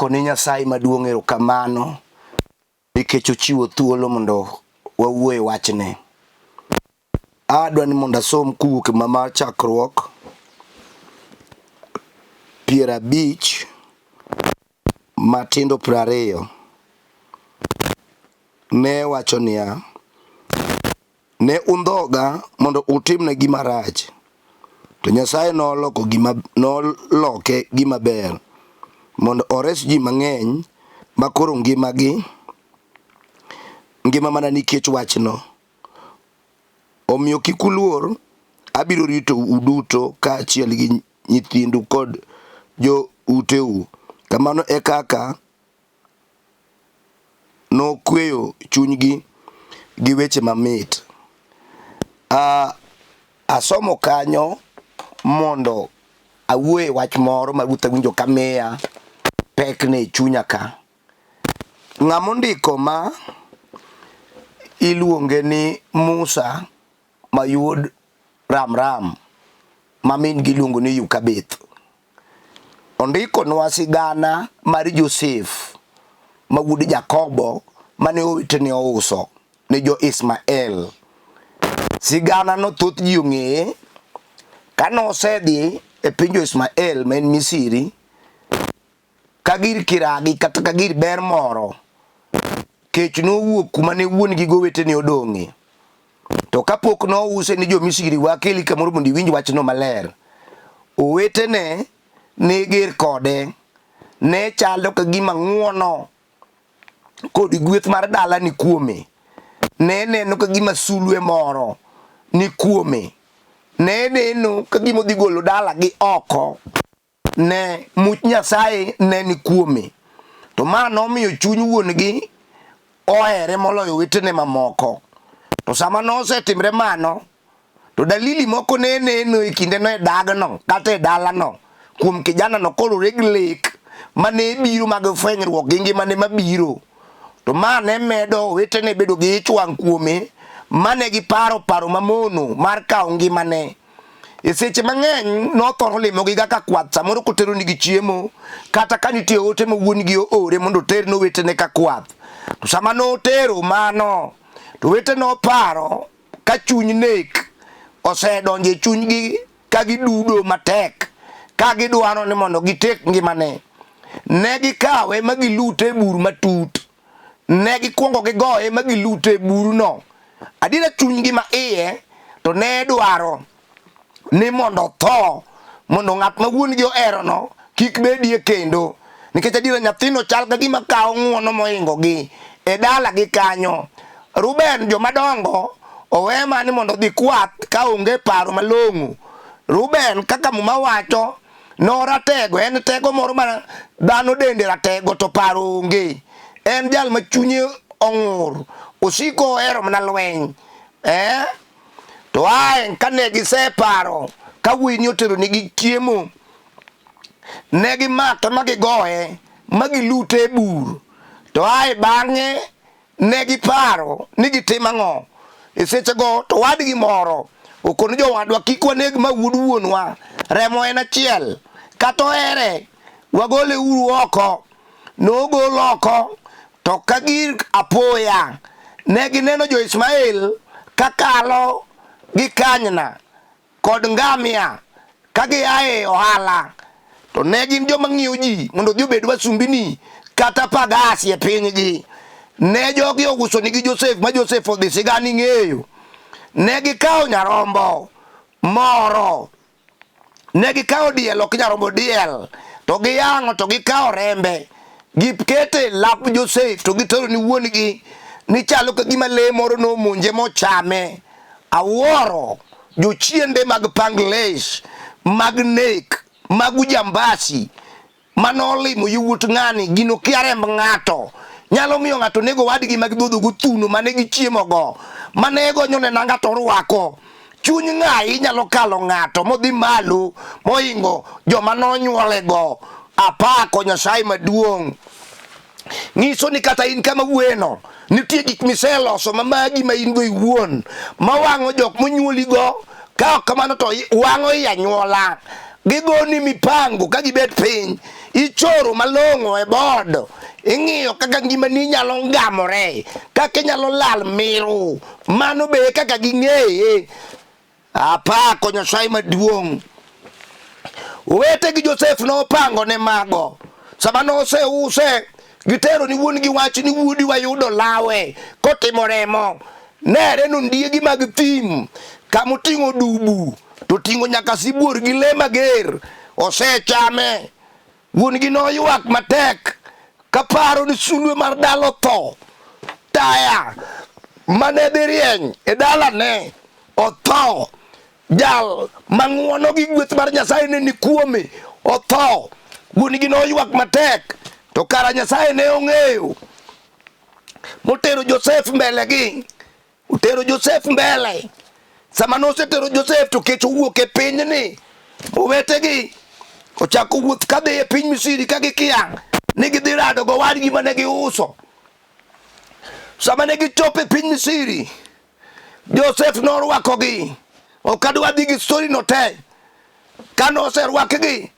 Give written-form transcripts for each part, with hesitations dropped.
agoko ni Nyasaye maduong' erokamano nikech ochiwo thuolo mondo wawuoye wachne. Adwa ni mondo asom kowuok mar Chakruok 50 matindo 20. Ne wacho niya, ne undhoga mondo utimna gima rach, to Nyasaye noloke gima ber mondo ores ji mang'eny makoro ngima mana nikech wachno. Omiyo kik uluor, abiro ritou uduto kaachiel gi nyithindu kod jouteu. Kamano e kaka nokueyo chunygi gi weche mamit. Asomo kanyo mondo awuoye wach moro ma Ruoth awinjo kamiya pekne e chunya ka. Ng'ama ondiko ma iluonge ni Musa mayud Ramram, ma min gi iluongo ni Yukabeth. Ondiko nwa sigana mar Joseph ma wuod Jakobo mane owetene ouso ne jo Ismael. Sigana no thoth ji ong'eye kano osedhi e piny jo Ismael ma en Misri ka gir kiragi kata ka gir ber moro, kech nowuok kuma ne wuon gi gowetene odong'e. To kapok nouse ni jo Misri, wakeli kamoro mondo iwinj wachno maler, owetene ne ger kode, ne chalo ka gima ng'uono kod gweth mar dala ni kuome, ne neno ka gima sulwe moro ni kuome, ne neno ka gima odhi golo dala gi oko, ne much Nyasaye ne ni kuome. To ma nomiyo chuny wuon gi ohere moloyo wetene mamoko. To sama nosetimre mano, to dalili moko ne neno e kinde no e dagno kata e dalano kuom kijana no koro reg lek mane biro mag fwenyruok gi ngimane mabiro. To ma ne medo wetene bedo gi ich wang' kuome, mane gi paro mamono mar kawo ngimane. E seche mang'eny nothoro limogi kaka kwath, samoro kotero nigi chiemo kata ka nitie ote ma wuon gi oore mondo oter ne wetene ka kwath. To sama notero mano, to wetene oparo ka chuny nek osedonjo e chunygi ka gidudo matek, ka gidwaro ni mondo gitek ngimane. Ne gikawe ma gilute e bur matut, ne gikwongo gigoye ma gilute e burno. Adiera chunygi ma iye to ne dwaro ni mondo tho, mondo ng'at ma wuon gi oherono kik bedie kendo, nikech adiera nyathino chal ka gima kawo ng'uono mohingo gi e dala gi kanyo. Ruben jomadongo owe mani mondo dhi kwath ka onge paro malong'o. Ruben, kaka muma wacho, noratego, en tego moro ma dhano dende ratego to paro onge. En jal ma chunye ong'ur, osiko ohero mana lweny. To ae kane giseparo ka wuoyini otero negi chiemo, ne gimake ma gigoye ma gilute e bur. To ae bang'e ne giparo ni gitim ang'o. E sechego to wadgi moro okono jowadwa, kik waneg ma wuod wuonwa, remo en achiel, kata ohere wagole uru oko. Nogol oko, to ka gir apoya ne gineno jo Ismael kakalo gi kanyna kod ngamia ka giaye ohala. To ne gin joma ng'iyo ji mondo odhi obed wasumbini kata pagasi e pinygi. Ne jogi ouso nigi Joseph, ma Joseph odhi sigani ng'eyo. Ne gikawo nyarombo moro, ne gikawo diel, ok nyarombo, diel, to giyang'o to gikawo rembe, gikete lap Joseph to gitero ni wuon gi, ni chalo ka gima lee moro nomonje mochame. Awuoro jochiende mag Bangladesh, mag nek, mag ujambasi manolimo yawuot ng'ani, gino kia remb ng'ato nyalo miyo ng'ato nego wadgi mag dhodho gothuno mane gichiemo go, mane gonyone na ng'ato rwako. Chuny ng'ayi nyalo kalo ng'ato modhi malo mohingo joma nonyuole go. Apako Nyasaye maduong'. Nyiso ni kata in kama wueno, nitie gik miseloso mamagi ma in go iwuon, mawang'o jok monyuoli go, ka ok kamano to wang'o i anyuola. Gigoni mipango ka gibet piny ichoro malong'o e bodo, ing'iyo kaka ngimani nyalo ngamore, kaka inyalo lal miru, mano be kaka ging'eye. Apako Nyasaye maduong'. Owete gi Joseph nopango ne mago, sama noseuse gitero ni wuon gi wach ni wuodi wayudo lawe kotimo remo. Nere nondiegi mag thim, kamoting'o dubu to ting'o nyaka sibuor gi le mager, osechame. Wuon gi noywak matek kaparo ni sulwe mar dalo tho. Taya mane dhi rieny e dalane otho. Jal mang'uono gi gweth mar Nyasaye ne ni kuome otho. Wuon gi noywak matek, to kara Nyasaye ne ong'eyo. Motero Joseph mbele gi, otero Joseph mbele. Sama nosetero Joseph to kech owuok e piny ni, owete gi ochako wuoth kadhi e piny Misri ka gikia ni gidhi rado go wadgi mane giuso. Sama ne gichopo e piny Misri, Joseph norwako gi. Ok adwa dhi gi story no te. Kano oserwakgi,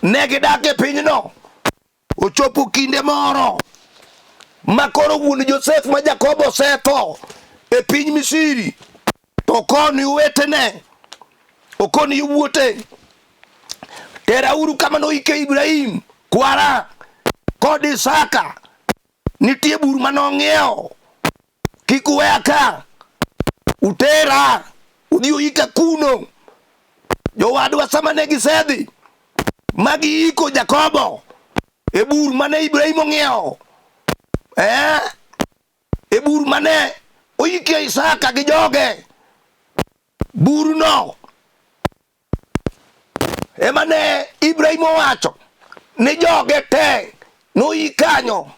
ne gidak e pinyno. Ochopo kinde moro ma koro wuon Joseph ma Jakobo osetho e piny Misri. To koni wetene, okoni wuote. Tera uru kama noike Ibrahim kwara kod Isaka. Nitie bur manong'iewo, kik uweya ka, utera udhi uika kuno. Jowadwa sama ne gisedhi magi iko Jakobo e bur mane Ibrahim ong'iewo, e bur mane oike Isaka gi joge, bur no emane Ibrahim owacho ni joge te noikanyo.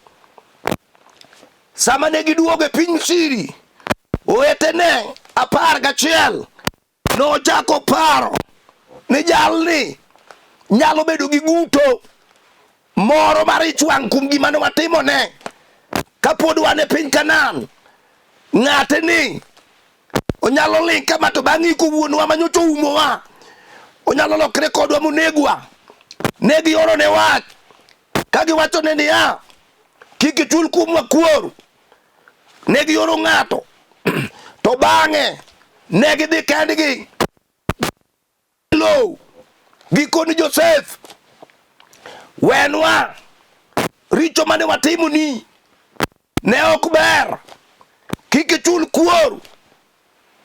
Sama ne giduogo e piny Misri, owetene 11 nochako paro ni jalni nyalo bedo gi guto moro mar ich wang' kuom gima ne watimone kapod wan e piny Kanaan. Ng'ate ni onyalo ling kama to bang'e iko wuonwa manyocha oumowa, onyalo lokre kodwa monegwa. Ne gioro ne wach ka giwacho ne niya, kik ichul kuomwa kuor. Ne gioro ng'ato to bang'e ne gidhi kendgi. Lo gikoni Joseph, wenwa richo mane watimoni ne ok ber, kik ichul kuor,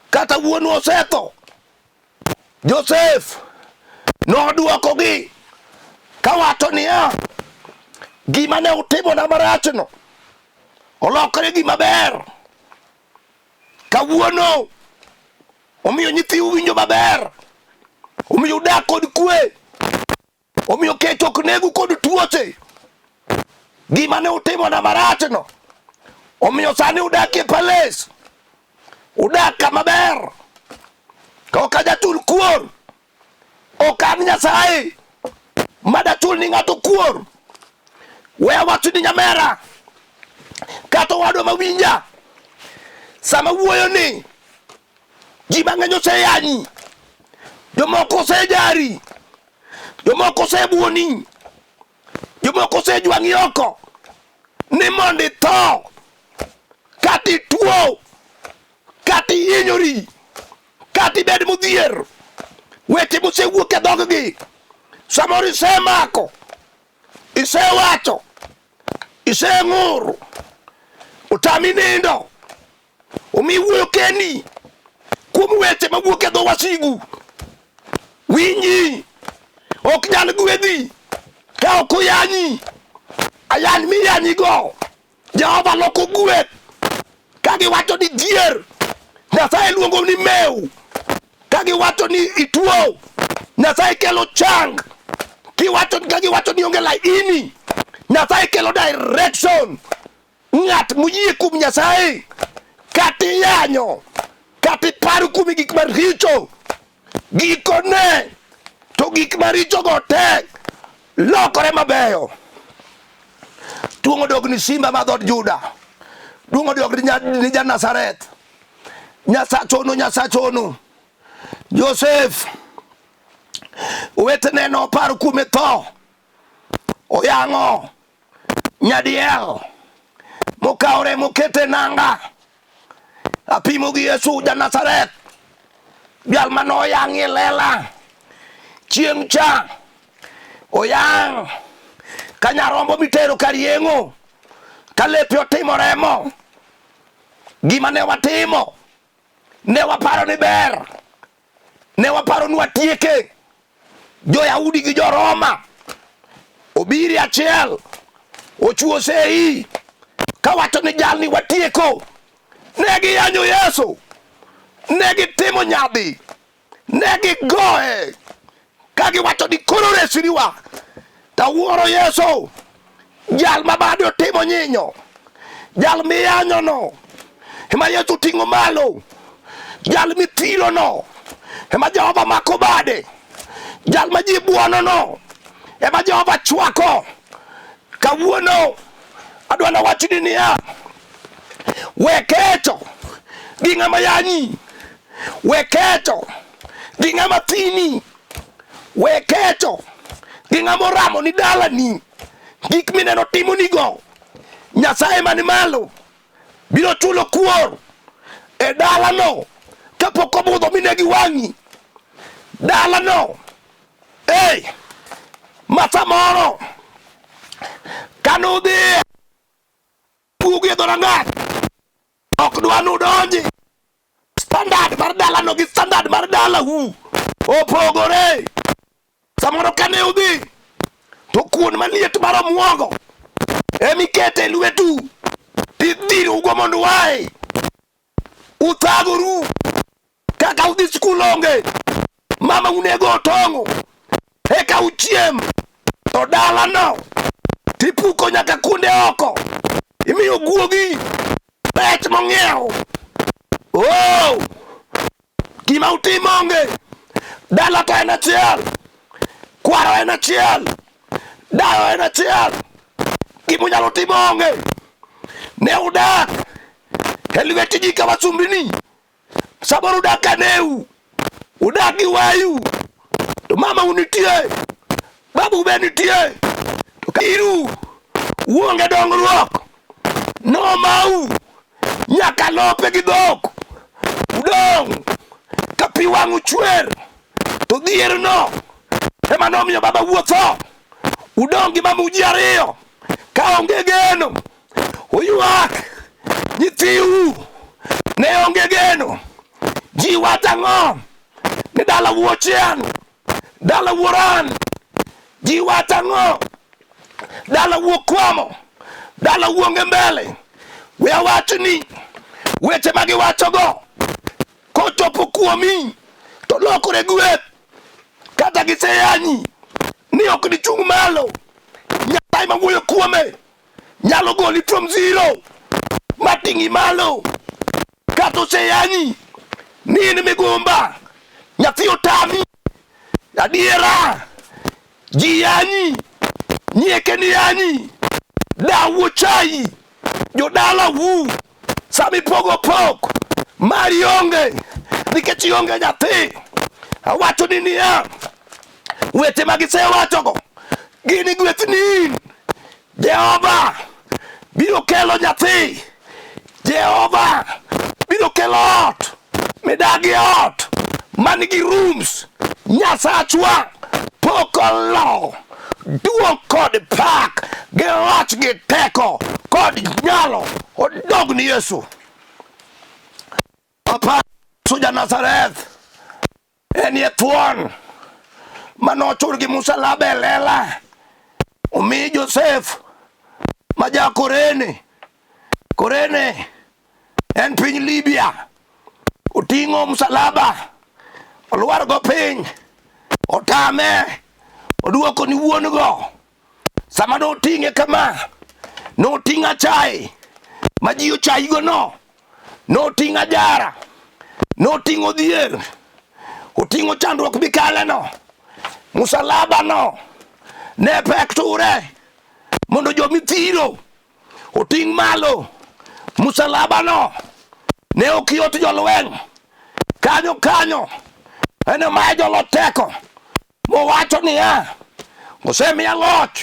kata wuonwa osetho. Joseph nodwokogi kawacho niya, gima ne utimona marachno olokore gima ber. Kawuono omiyo nyithiu winjo maber, omiyo udak kod kwe, omiyo kech ok negu kod tuoche. Gima ne utimona marachno omiyo sani udak e palace, udak kama ber. Ka ok ajachul kuor, ok an Nyasaye madachul ni ng'ato kuor. We awacho ni nyamera kata wadwa mawinja, sama wuoyo ni ji mang'eny oseyanyi, jomoko osejari, jomoko osebuoni, jomoko osejwang'i oko ni mondo itho, kata ituo, kata ihinyori, kata ibed modhier. Weche mosewuok e dhoggi samoro isemako, isewacho, iseng'ur, otami nindo, omi wuoyo kendi kuom weche mawuok e dho wasigu. Winyi ok nyal gwedhi ka ok oyanyi. Ayan miyanyigo Jehova loko gweth ka giwacho ni dhier, Nyasaye luongo ni meu. Ka giwacho ni ituo, Nyasaye kelo chang. Ka giwacho ni onge laini, Nyasaye kelo direction. Ng'at moyie kuom Nyasaye kata iyanyo, kata iparo kuom gik maricho, gikone to gik maricho go te lokore mabeyo. Duong' odog ni Simba ma dhod Juda, duong' odog ni ja Nazareth. Nyasachono Joseph owetene noparo kuome tho, oyango nyadiel mokaore mokete nanga apimo gi Yesu ja Nazareth jal mano yang lela chieng cha oyang kanyarombo mitero kariengo kalepe otimo remo gima ne watimo ne waparo ni ber ne waparo ni watieke Jo-Yahudi gi Jo-Roma obiri achiel ochuo sei kawacho ni jal ni watieko ne giyanyo Yesu ne gitimo nyadhi ne gigoe kagiwacho ni koro resiriwa tawuoro Yesu jal mabade otimo nyinyo jal miyanyo no ema Yesu ting'o malo jal mithiro no ema Jehova mako bade jal ma ji buono no ema Jehova chwako kawuono adwana wachni niya wekecho gi ng'ama yanyi wekecho gi ng'ama thini wekecho gi ng'ama oramo ni dalani gik mineno timonigo Nyasaye mani malo biro chulo kuor e dalano kapok obudho minegi wang'i dalano masa moro kanudhi pugi e dhorangach ok dwa nudonji standard mar dalano gi standard mar dalau opogore samoro kane udhi to kuon maliet mar omuogo emikete lwetu tidhirugo mondo wae uthagoru kaka udhi skul onge mama unego otong'o eka uchiem to dalano tipuko nyaka kunde oko imiyo guogi rech mong'iew gima utimo onge dala to en achiel kwaro en achiel dayo en achiel gimunyalo timo onge ne udak e lwet ji ka wasumbini samoro udak kaneu udak gi wayu to mama unitie babu be nitie to kairu uonge dongruok no mau nyaka lope gi dhok udong ka pi wang'u chwer to dhier no ema nomiyo baba wuotho udong gi mama uji ariyo ka onge geno uyuak nyithiu ne onge geno ji watang'o ni dala wuochian dala wuoran ji watang'o dala wuokwamo dala wuonge mbele we awachni weche magiwachogo kochopo kuomi to lokore gweth kata giseyanyi ni ok dichung' malo Nyasaye mawuoyo kuome nyalo goli from zero mating'i malo kata oseyanyi ni in migumba nyathi otami adiera ji yanyi nyieke ni yanyi dawo chai jodala wu sami pogo pok mari onge nikech ionge nyathi awacho ni niya weche magisewachogo gini gweth ni Jehova biro kelo nyathi Jehova biro kelo ot midagi ot manigi rooms Nyasachwa pokolo duo kod pak gi loch gi teko kod nyalo odog ni Yesu Papa suja Nazareth enie thuon manochur gi musalaba e lela omi Joseph maja Korene en piny Libya oting'o musalaba olwar go piny otame oduoko ni wuon go sama no ting'e kama no ting'a chai maji chai go no ting'a jara no ting'o dhier oting'o chandruok bikale no musalaba no ne pek ture mondo jomithiro oting' malo musalaba no ne okiot jolweny kanyo ene ma jolo teko mowacho niya osemiya loch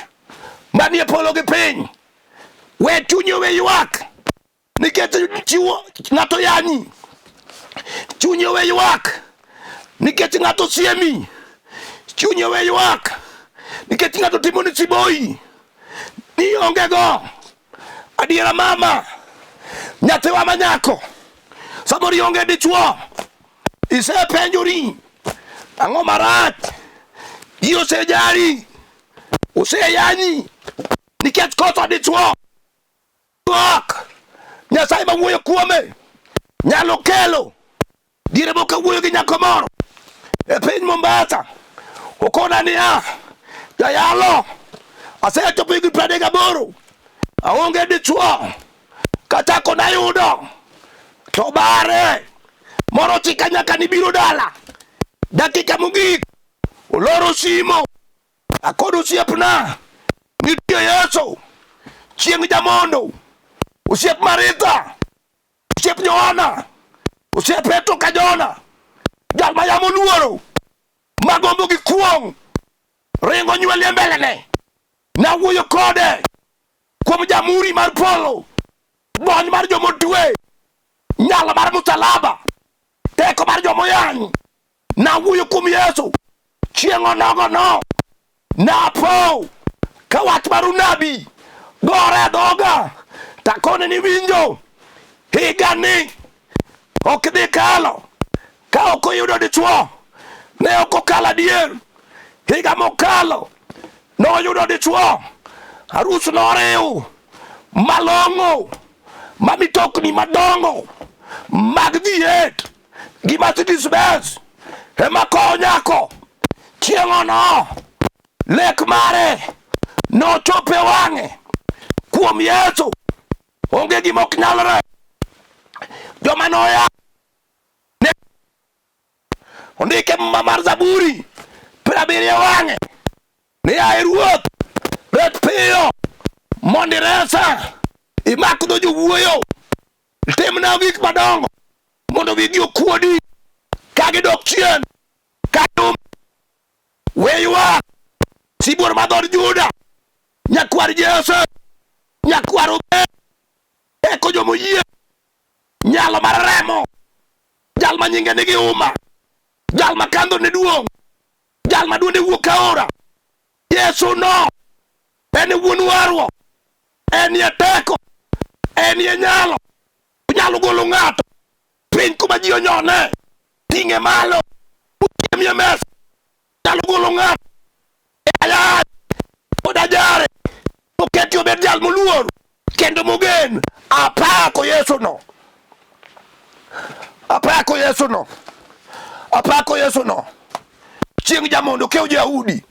manie polo gi piny, we chunyi we ywak nikech chiwo ng'ato yanyi, chunyi we ywak nikech ng'ato siemi, chunyi we ywak nikech ng'ato timo ni siboi, ni onge go adiera mama, nyathiwa manyako samoro ionge dichuo, isepenjori ang'o marach, ji osejari, oseyanyi nikech koso dichuo. Nyasaye ma wuoyo kuome nyalo kelo diere moko wuoyo gi nyako moro e piny Mombasa, okona niya, jayalo asechopo higni 38, aonge dichuo, kachako nayudo to bare moro chika nyaka ni biro dala, dakika mogik oloro simo, akod osiepna nitie Yesu, chieng' jamondo, osiep Maritha, osiep Johana, osiep Petro ka Jona, jal ma yamo luoro, magombo gi kuong', ringo nywelie mbelene, nawuoyo kode kuom jamuri mar polo, bony mar jomotwe, nyalo mar msalaba, teko mar jomoyany, nawuoyo kuom Yesu, chieng' onogo no, napo ka wach mar unabi gore dhoga, takone ni winjo, higa ni ok dhi kalo ka ok oyudo dichuo, ne ok okalo adier, higa mokalo noyudo dichuo, arus noriw malong'o, ma mitokni madongo mag V8 gi Mercedes Benz ema kowo nyako, chieng' ono lek mare nochope wang'e kuom Yesu, onge gima ok nyalre. Joma noya ondike mar Zaburi 70 wang'e ni yaye Ruoth, ret piyo mondo iresa, imak dho jowuoyo, timna gik madongo mondo wigi okuodi ka gidok chien, ka we ywak sibuor madhod Juda, nyakwar Jesse, nyakwar Obed, eko jomoyie, nyalo mar remo, jal ma nyinge nigi uma, jal ma kandho ne duong', jal ma duonde wuok aora, Yesu no en wuon warruok, en ye teko, en ye nyalo, nyalo golo ng'ato piny kuma ji onyone, ting'e malo, utimie mesa, nyalo golo ng'ato ayany oda jare, oketi obed jal moluor kendo mogen. Apako Yesu no, apako Yesu no, apako Yesu no. Chieng' jamondo kew Jayahudi,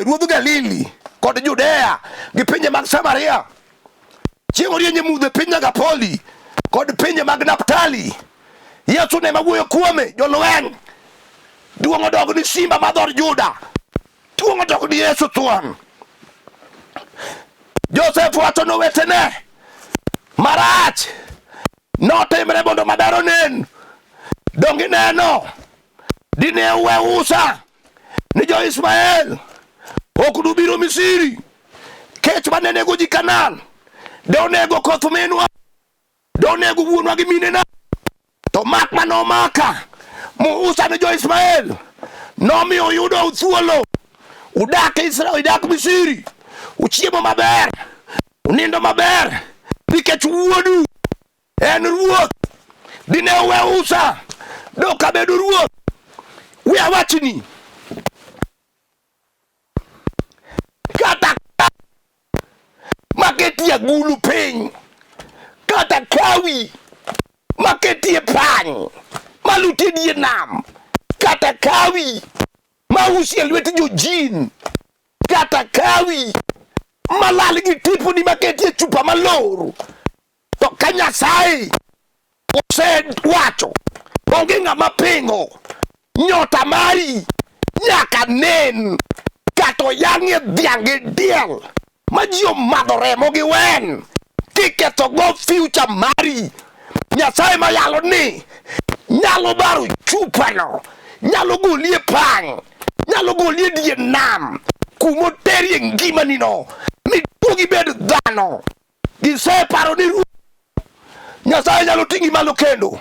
ruodh Galili kod Judea gi pinje mag Samaria, chieng' orienye mudhe piny Nyagapoli kod pinje mag Naftali, Yesu ne mawuoyo kuome, jolweny, duong' odog ni simba madhor Juda, duong' odog ni Yesu thuon. Joseph wacho nowetene marach notimre mondo maber onen, dongi neno dine uwe usa ni jo Ismael, ok dubiro Misiri, kech manenego ji Kanan, donego koth minwa, donego wuonwa gi minena, to mak manomaka muusa ni jo Ismael, nomiyo uyudo thuolo, udak Israel, udak Misiri, uchiemo maber, unindo maber, nikech wuodu en ruoth. Dine uwe usa dok abedo ruoth. We awachni, kata maketi agulu piny, kata kawi maketi e pany maluti die nam, kata kawi mausi e lwet jojin, kata kawi malal gi tiponi maketi e chupa maloro, to ka Nyasaye osewacho onge ng'ama pingo, nyota mari nyaka nen, kata oyang'e dhiang' diel ma ji omadho remo gi wen, tiketho go future mari. Nyasaye mayalo ni nyalo baro chupano, nyalo golie pany, nyalo golie die nam, kumo terie ngima nino miduogi bed dhano. Giseparo ni Nyasaye nyalo ting'i malo kendo.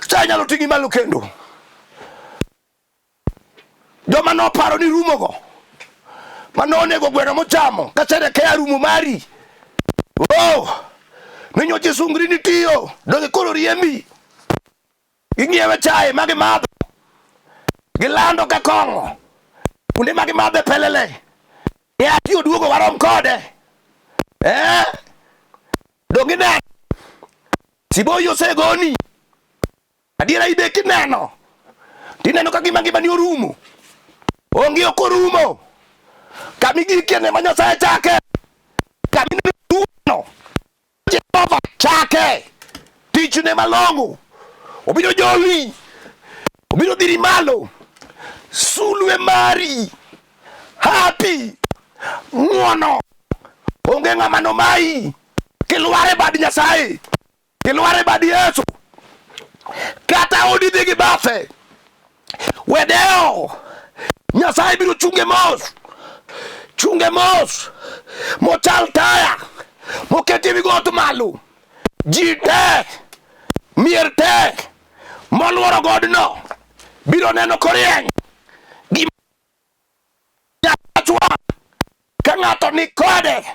Nyasaye nyalo ting'i malo kendo. Joma noparo ni rumogo manonego gweno mochamo kaserekea rumo mari. Ninyoche sungri ni tiyo donge koro riembi. Ging'iewe chaye magi madho. Gilando ka kong'o. Kunde magi madhe pelele. Ati oduogo warom kode. Donge ne Siboyo osegoni. Adiera ibe kineno. Tineno ka gima ni orumo. Onge okorumo. Kami gikene ma Nyasaye chake. Kami ni duno. Jehova chake. Tichne malong'o. Obiro joli. Obiro dhiri malo. Sulwe mari. Happy. Ng'wono. Onge ng'ama nomai. Kilware bad Nyasaye. Kilware bad Yesu. Kata odi dhi gi bathe. Wedeo. Nyasaye biro chunge mos. Chunge mos. Mochal taya. Moketi wi got malo. Ji te. Mier te. Moluoro godno. Biro neno korieny. Gima nyachwa. Ka ng'ato ni kode.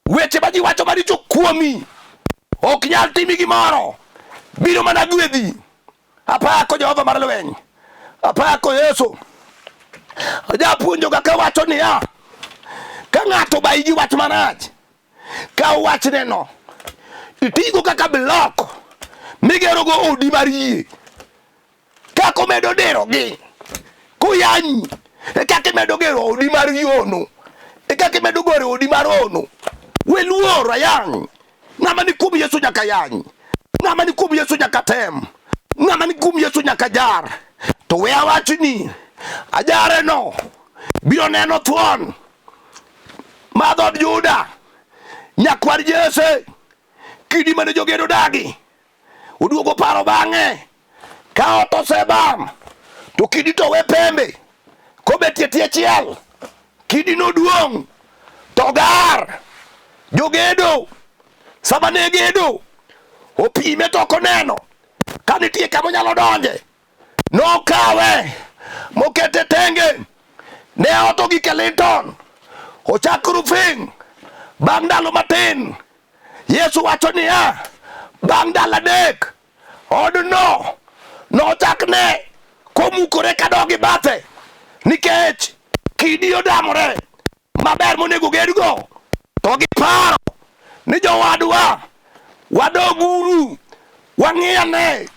Weche ma ji wacho maricho kuomi. Ok nyal timi gimoro. Biro mana gwedhi. Apako Jehova mar lweny. Apako Yesu. Japuonjo kaka wacho niya. Ka ng'ato bai gi wach marach. Ka wach neno. Itigo kaka blok. Migero go odi mar yie. Kako medo dero gi. Kuyanyi. Kaka medo gero odi mar yono. Kaka medo gore odi mar ono. Weluor ayang. Ng'ama ni kuom Yesu nyaka yany. Ng'ama ni kuom Yesu nyaka tem. Ng'ama ni kuom Yesu nyaka jar. To we awachni. Ajare no. Biro neno thuon. Madhod Juda. Nyakwar Jese. Kidi mane jogedo dagi. Uduogo paro bang'e. Ka ot osebam. To kidi to we pembe. Kobetie tie chiel. Kidi no duong'. Togar. Jogedo. Sabane gedo. Opime to koneno. Kanitie kama nyalo donje. Nokawe. Mokete tenge. Ne oto gi Clinton. Ochakuru fing. Bang' ndalo matin. Yesu wacho niya. Bang' ndalo adek. Odno. Nochakne. Komukore kadogi bathe. Nikech. Kidi odamore. Maber monego gedgo. To giparo. Ni jowadwa. Wadoguru. Wang'iyane.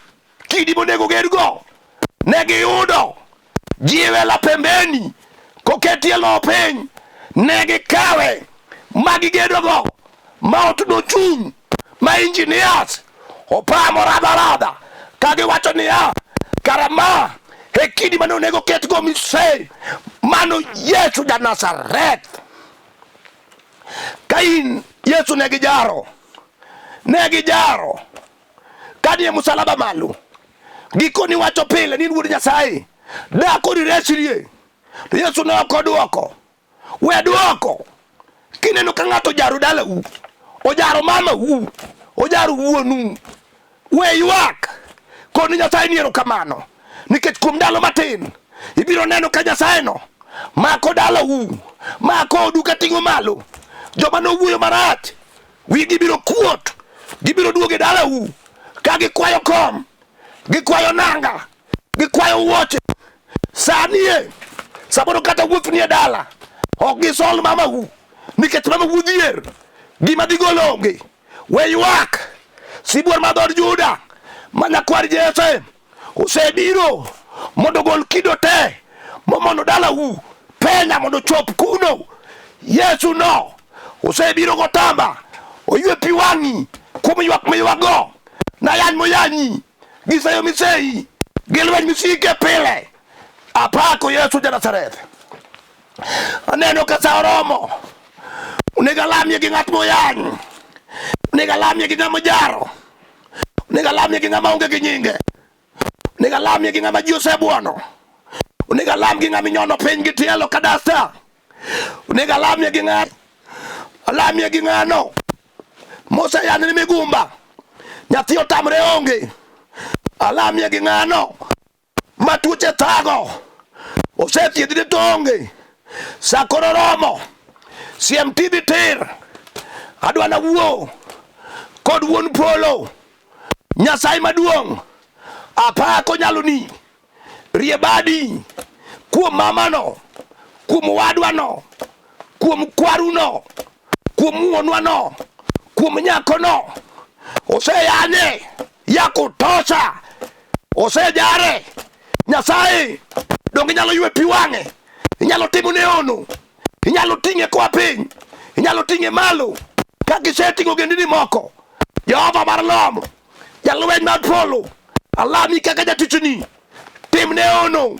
Kidi monego gedgo. Ne giyudo. Jiwe la pembeni. Koketie lo piny. Ne gikawe. Magigedogo. Ma otno chung. Ma engineers. Opamo rada. Kagi wacho niya. Karama. He kidi mano nego ketgo mise. Mano Yesu ja Nazareth. Kain Yesu negijaro. Kani musalaba malo. Gikoni wacho pile ni wuod Nyasaye. Dako ni resirie. Yesu ne okoduoko. We duoko. Kineno ka ng'ato jaro dala u. Ojaro mama u. Ojaro wuonu. We ywak. Koni Nyasaye niero kamano. Nikech kuom ndalo matin. Ibiro neno ka Nyasaye no. Mako dala u. Mako odu kating'o malo. Joma no wuoyo marach. Wigi biro kuot. Gibiro duoge dala u. Ka gikwayo kom. Gikwayo nanga. Gikwayo wuoche. Sanie. Saboro kata wuoth nie dala. Ok gisol mama u. Nikech mama u dhier. Gima dhi golonge. We ywak. Sibuor madhod Juda. Manyakwar Jese. Osebiro. Mondo gol kido te. Momono dala u. Penya mondo chop kuno. Yesu no. Osebiro gotamba. Oywe pi wang'i. Kuom ywak miywago. Na yany moyanyi. Gisayo misei. Gilweny misike pile. Apako Yesu ja Nazareth. Aneno ka sa oromo. Unigalamye gi ng'at moyany. Unigalamye gi ng'ama jaro. Unigalamye gi ng'ama onge gi nyinge. Unigalamye gi ng'ama ji osebuono. onego alam gi ng'ama inyono piny gi tielo ka dasta, onego alamie gi ng'ano, alamie gi ng'ano moseyanne ni migumba, nyathi otamre onge, alamie gi ng'ano ma tuoche thago, osethiedhne to onge, sa koro romo, siem tidhi tir, adwa nawuo kod wuon polo, Nyasaye maduong', apako nyaloni, rie badi kuom mamano, kuom wadwano, kuom kwaruno, kuom wuonwano, kuom nyakono, oseyane ya kutosha, osejare. Nyasaye dong inyalo ywe pi wang'e, inyalo timo ne ono, inyalo ting'e kwa piny, inyalo ting'e malo kaka iseting'o gendini moko. Jehova mar lom, jalweny mar polo, alami kaka jatichni, timne ono,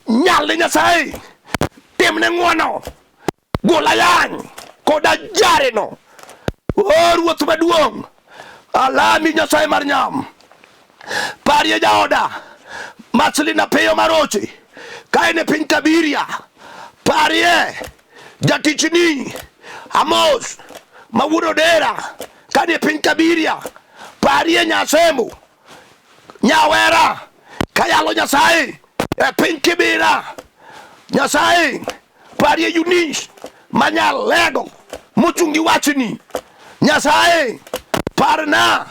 nyalne Nyasaye, timne ng'wono, gola yany koda jareno. O Ruoth maduong', alami Nyasaye mar nyam, parie jaoda Marcelina Peyo Maroche kae ne piny Kabiria, parie jatichni Amos mawuod Odera kae ne piny Kabiria, parie Nyasembo Nyawera kayalo Nyasaye e piny Kibira, Nyasaye parie Eunice manyal lego mochungi wachni, Nyasaye parna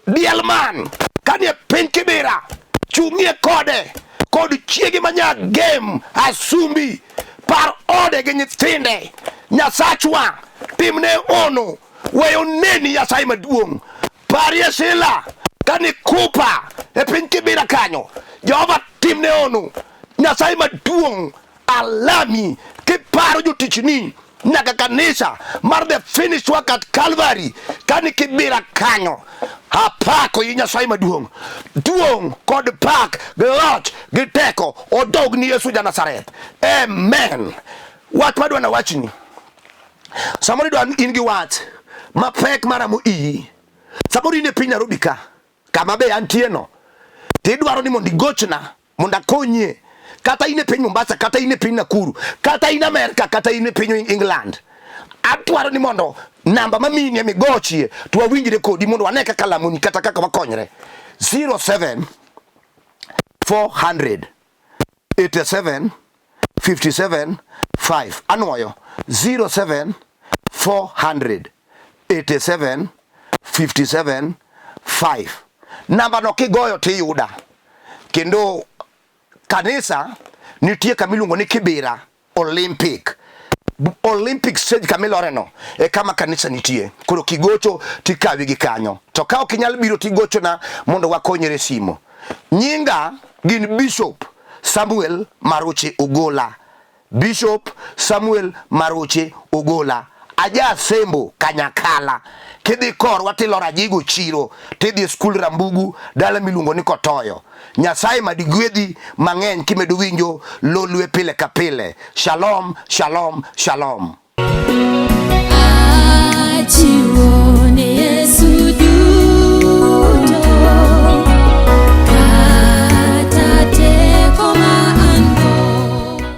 Dielman kanie piny Kibira, chung'ie kode kod chiegi manya game Asumbi, par ode gi nyithinde. Nyasachwa timne ono, weyo neni Nyasaye maduong', parie Sila kani kupa e piny Kibira kanyo, Jehova timne ono, Nyasaye maduong', alami kiparo jotichni nyaka kanisa mar the finished work at Calvary kani Kibira kanyo. Apako yi Nyasaye maduong', duong' kod pak gi loch gi teko odog ni Yesu ja Nazareth. Amen. Wach madwa na wachni, samoro dwa in gi wach mapek maramo iyi, samoro in e piny Nairobi ka kama be antie no, tidwaro ni mondo igochna mondo akonyie, kata in e piny Mombasa, kata in e piny Nakuru, kata in Amerika, kata in e piny England. Adwaro ni mondo namba mamini migochie to wawinjre kodi mondo wane kaka lamoni kata kaka wakonyre. 07 400 87 57 5. Anwoyo 07 400 87 57 5. Namba no kigoyo tiyuda. Kendo kanisa nitie kamiluongo ni Kibira Olympic stage kamiloreno e kama kanisa nitie. Koro kigocho tikawi gi kanyo. To ka ok inyal biro tigocho na mondo wakonyre simo. Nyinga gin Bishop Samuel Maroche Ogola. Bishop Samuel Maroche Ogola. Aja Sembo Kanyakala. Kidhi korwa tilora jigo chiro, tidhi skul Rambugu, dala miluongo ni Kotoyo. Nyasaye madigwedhi mang'eny kimedo winjo Lolwe pile ka pile. Shalom, shalom, shalom.